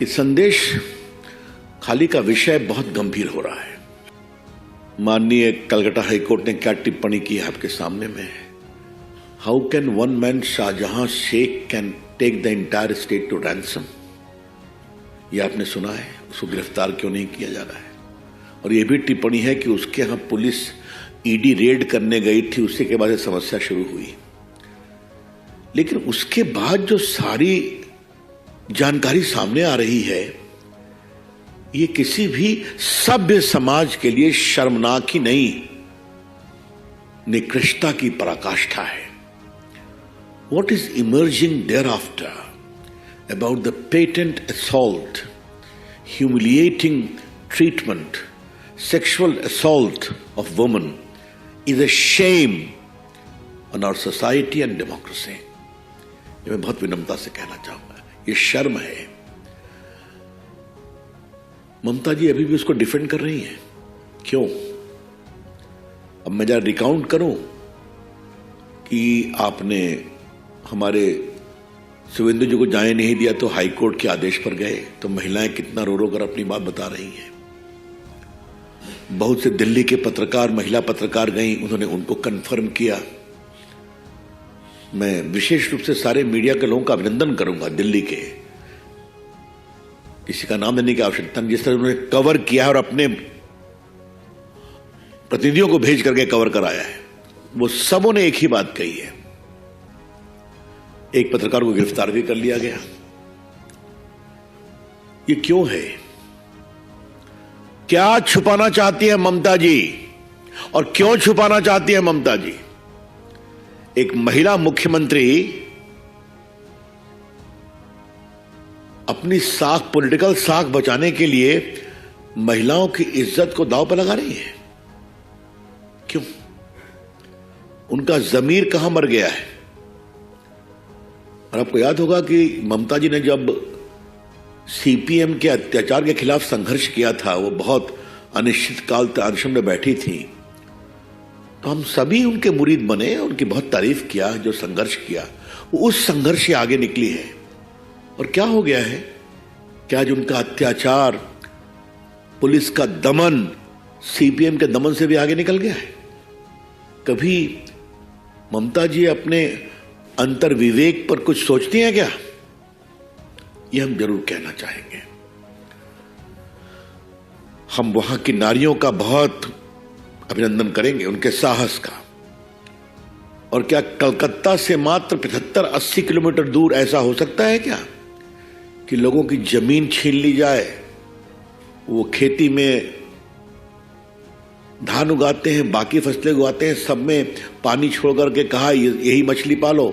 कि संदेश खाली का विषय बहुत गंभीर हो रहा है। माननीय कलकत्ता हाईकोर्ट ने क्या टिप्पणी की है आपके सामने में। How can one man Shahjahan Sheikh can take the entire state to ransom. यह आपने सुना है। उसको गिरफ्तार क्यों नहीं किया जा रहा है। और यह भी टिप्पणी है कि उसके यहां पुलिस ईडी रेड करने गई थी, उसी के बाद यह समस्या शुरू हुई। लेकिन उसके बाद जो सारी जानकारी सामने आ रही है, ये किसी भी सभ्य समाज के लिए शर्मनाक ही नहीं, निकृष्टता की पराकाष्ठा है। What is emerging thereafter about the patent assault, humiliating treatment, sexual assault of women is a shame on our society and democracy. ये मैं बहुत विनम्रता से कहना चाहूंगा, ये शर्म है। ममता जी अभी भी उसको डिफेंड कर रही हैं। क्यों? अब मैं जरा रिकाउंट करूं कि आपने हमारे शुभेंदु जी को जाने नहीं दिया तो हाईकोर्ट के आदेश पर गए, तो महिलाएं कितना रो रो कर अपनी बात बता रही हैं। बहुत से दिल्ली के पत्रकार, महिला पत्रकार गई, उन्होंने उनको कंफर्म किया। मैं विशेष रूप से सारे मीडिया के लोगों का अभिनंदन करूंगा, दिल्ली के, किसी का नाम देने की आवश्यकता नहीं, जिस तरह उन्होंने कवर किया है और अपने प्रतिनिधियों को भेज करके कवर कराया है। वो सबों ने एक ही बात कही है। एक पत्रकार को गिरफ्तार भी कर लिया गया। ये क्यों है? क्या छुपाना चाहती है ममता जी, और क्यों छुपाना चाहती है ममता जी? एक महिला मुख्यमंत्री अपनी साख, पॉलिटिकल साख बचाने के लिए महिलाओं की इज्जत को दांव पर लगा रही है। क्यों? उनका जमीर कहां मर गया है? और आपको याद होगा कि ममता जी ने जब सीपीएम के अत्याचार के खिलाफ संघर्ष किया था, वो बहुत अनिश्चित काल तक अनशन में बैठी थी, तो हम सभी उनके मुरीद बने, उनकी बहुत तारीफ किया। जो संघर्ष किया वो उस संघर्ष से आगे निकली है। और क्या हो गया है? क्या जो उनका अत्याचार, पुलिस का दमन, सीपीएम के दमन से भी आगे निकल गया है? कभी ममता जी अपने अंतर विवेक पर कुछ सोचती हैं क्या? ये हम जरूर कहना चाहेंगे। हम वहां की नारियों का बहुत अभिनंदन करेंगे, उनके साहस का। और क्या कलकत्ता से मात्र 75-80 किलोमीटर दूर ऐसा हो सकता है क्या कि लोगों की जमीन छीन ली जाए? वो खेती में धान उगाते हैं, बाकी फसलें उगाते हैं, सब में पानी छोड़ करके कहा यही मछली पालो।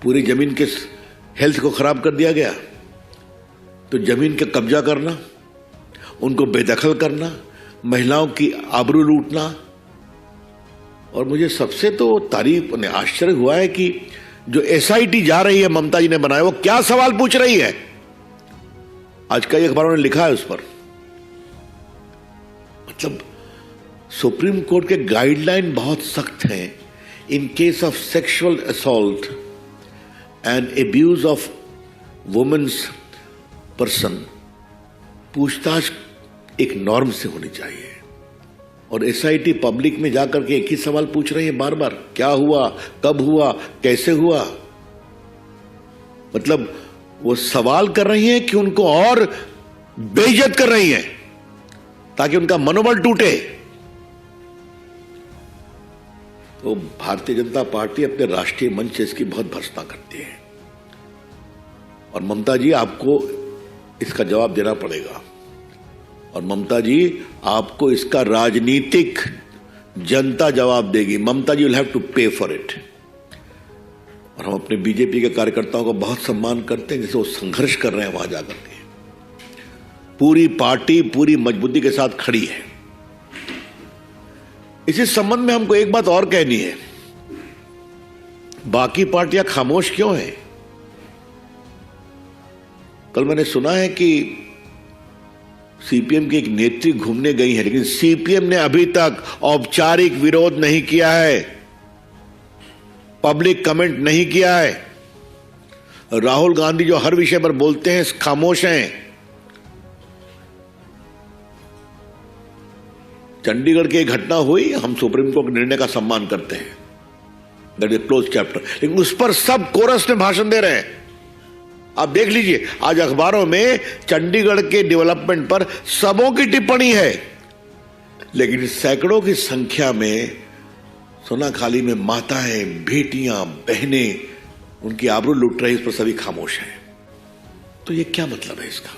पूरी जमीन के हेल्थ को खराब कर दिया गया। तो जमीन का कब्जा करना, उनको बेदखल करना, महिलाओं की आबरू लूटना। और मुझे सबसे तो तारीफ ने आश्चर्य हुआ है कि जो एसआईटी जा रही है, ममता जी ने बनाया, वो क्या सवाल पूछ रही है। आज कई अखबारों ने लिखा है उस पर। मतलब सुप्रीम कोर्ट के गाइडलाइन बहुत सख्त हैं। In case of sexual assault and abuse of women's person, पूछताछ एक नॉर्म से होनी चाहिए। और एसआईटी पब्लिक में जाकर के एक ही सवाल पूछ रही है बार बार, क्या हुआ, कब हुआ, कैसे हुआ। मतलब वो सवाल कर रही हैं कि उनको और बेइज्जत कर रही हैं ताकि उनका मनोबल टूटे। तो भारतीय जनता पार्टी अपने राष्ट्रीय मंच से इसकी बहुत भर्त्सना करती है। और ममता जी, आपको इसका जवाब देना पड़ेगा। और ममता जी, आपको इसका राजनीतिक जनता जवाब देगी। ममता जी विल हैव टू पे फॉर इट। और हम अपने बीजेपी के कार्यकर्ताओं का बहुत सम्मान करते हैं, जैसे वो संघर्ष कर रहे हैं वहां जाकर के। पूरी पार्टी पूरी मजबूती के साथ खड़ी है। इसी संबंध में हमको एक बात और कहनी है, बाकी पार्टियां खामोश क्यों हैं? कल मैंने सुना है कि सीपीएम की एक नेत्री घूमने गई है, लेकिन सीपीएम ने अभी तक औपचारिक विरोध नहीं किया है, पब्लिक कमेंट नहीं किया है। राहुल गांधी जो हर विषय पर बोलते हैं खामोश हैं। चंडीगढ़ की एक घटना हुई, हम सुप्रीम कोर्ट के निर्णय का सम्मान करते हैं, दैट इज क्लोज चैप्टर, लेकिन उस पर सब कोरस में भाषण दे रहे हैं। आप देख लीजिए आज अखबारों में चंडीगढ़ के डेवलपमेंट पर सबों की टिप्पणी है, लेकिन सैकड़ों की संख्या में सोनाखाली में माताएं, बेटियां, बहनें उनकी आबरू लूट रही, इस पर सभी खामोश हैं। तो ये क्या मतलब है इसका?